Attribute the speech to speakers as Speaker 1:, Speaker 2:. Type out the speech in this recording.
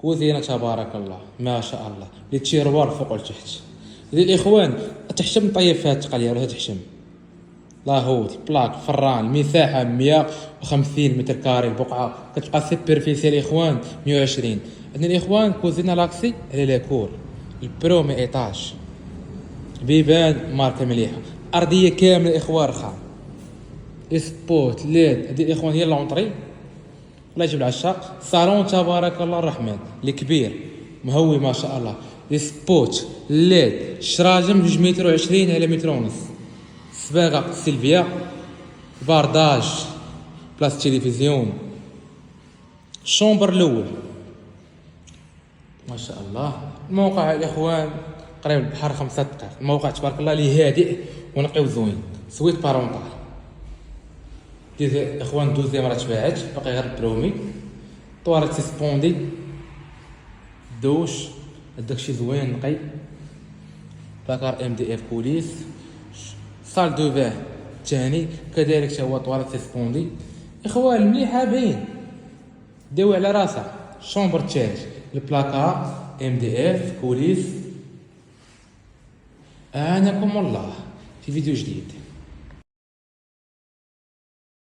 Speaker 1: كوزينه تبارك الله ما شاء الله، لي تيروار فوق لتحت. الاخوان تحشم طيب فيها التقنيه ولا تحشم لاهوت البلاك فران المساحه 150 متر كاري البقعه كتبقى سوبرفيسي الاخوان 120. عندنا الاخوان كوزينه لاكسي على لاكور البرومي ايطاج بيبان ماركه مليحه، ارضيه كامله الاخوان رخام سبوت ليد. هادي الاخوان هي لونطري الله يجيب العشاق. صالون تبارك الله الرحمن الكبير مهوي ما شاء الله، لي سبوت ليد شراجم 2 متر و20 على متر ونص، صباغه سيلفيا، بارداج بلاص تلفزيون، الشومبر الاول ما شاء الله. الموقع الاخوان قريب البحر 5 دقائق، الموقع تبارك الله لي هادئ ونقي وزوين. سويت بارونطال ديال اخوان دوزيام راه تباعت باقي غير البرومي، طواليت سيسبوندي دوش داكشي زوين نقي، باكار ام دي اف بوليس، صال دو باه الثاني كذلك تا هو طواليت سيسبوندي. اخوان مليحه باين داوي على راسها. شومبر تشارج البلاكار ام دي اف بوليس. انكم الله في فيديو جديد.